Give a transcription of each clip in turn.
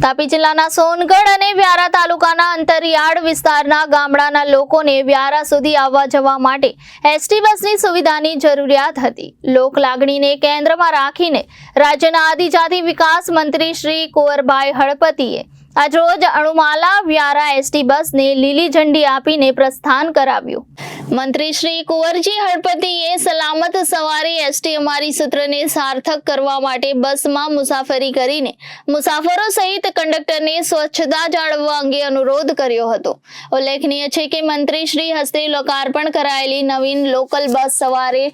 તાપી જિલ્લાના સોનગઢ અને વ્યારા તાલુકાના અંતરિયાળ વિસ્તારના ગામડાના લોકોને વ્યારા સુધી આવવા જવા માટે એસટી બસની સુવિધાની જરૂરિયાત હતી। લોક લાગણીને કેન્દ્રમાં રાખીને રાજ્યના આદિજાતિ વિકાસ મંત્રી શ્રી કુંવરભાઈ હળપતિએ આજરોજ અણુમાલા વ્યારા એસટી બસને લીલી ઝંડી આપીને પ્રસ્થાન કરાવ્યું। મંત્રી શ્રી કુંવરજી હળપતિએ સલામત સવારી એસટી અમારી સૂત્રને સાર્થક કરવા માટે બસમાં મુસાફરી કરીને મુસાફરો સહિત કંડક્ટરને સ્વચ્છતા જાળવવા અંગે અનુરોધ કર્યો હતો। ઉલ્લેખનીય છે કે મંત્રી શ્રી હસ્તે લોકાર્પણ કરાયેલી નવીન લોકલ બસ સવારે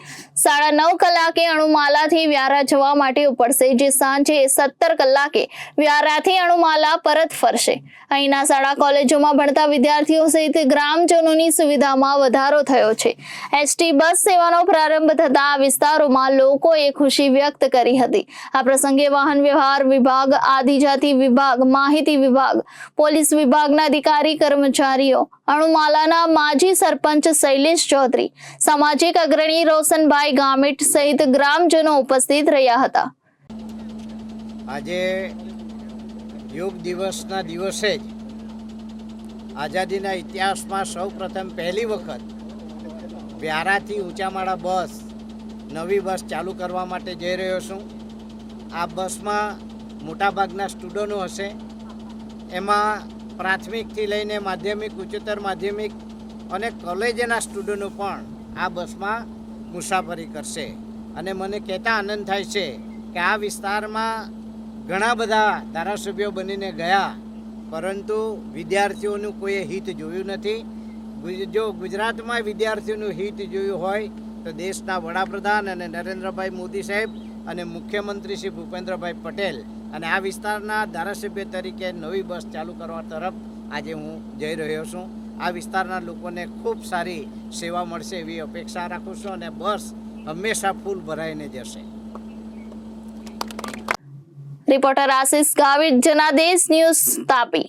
9:30 કલાકે અણુમાલાથી વ્યારા જવા માટે ઉપડશે, જે સાંજે 17 કલાકે વ્યારાથી અણુમાલા પરત ફરશે। અહીંના શાળા કોલેજોમાં ભણતા વિદ્યાર્થીઓ સહિત ગ્રામજનોની સુવિધામાં વધારો થયો છે। એસટી બસ સેવાનો પ્રારંભ થતા આ વિસ્તારોમાં લોકોએ ખુશી વ્યક્ત કરી હતી। આ પ્રસંગે વાહન વ્યવહાર વિભાગ, આદિજાતિ વિભાગ, માહિતી વિભાગ, પોલીસ વિભાગના અધિકારી કર્મચારીઓ, અણુમાલાના માજી સરપંચ શૈલેષ ચૌધરી, સામાજિક અગ્રણી રોશનભાઈ ગામિત સહિત ગ્રામજનો ઉપસ્થિત રહ્યા હતા। આજે યોગ દિવસના દિવસે જ આઝાદીના ઇતિહાસમાં સૌપ્રથમ પહેલી વખત વ્યારાથી ઊંચામાળા બસ નવી બસ ચાલુ કરવા માટે જઈ રહ્યો છું। આ બસમાં મોટાભાગના સ્ટુડન્ટો હશે। એમાં પ્રાથમિકથી લઈને માધ્યમિક, ઉચ્ચતર માધ્યમિક અને કોલેજના સ્ટુડન્ટો પણ આ બસમાં મુસાફરી કરશે। અને મને કહેતા આનંદ થાય છે કે આ વિસ્તારમાં ઘણા બધા ધારાસભ્યો બનીને ગયા, પરંતુ વિદ્યાર્થીઓનું કોઈએ હિત જોયું નથી। જો ગુજરાતમાં વિદ્યાર્થીઓનું હિત જોયું હોય તો દેશના વડાપ્રધાન અને નરેન્દ્રભાઈ મોદી સાહેબ અને મુખ્યમંત્રી શ્રી ભૂપેન્દ્રભાઈ પટેલ અને આ વિસ્તારના ધારાસભ્ય તરીકે નવી બસ ચાલુ કરવા તરફ આજે હું જઈ રહ્યો છું। આ વિસ્તારના લોકોને ખૂબ સારી સેવા મળશે એવી અપેક્ષા રાખું છું અને બસ હંમેશા ફૂલ ભરાઈને જશે। Reporter Ashish Gavit, Janadesh news, Tapi.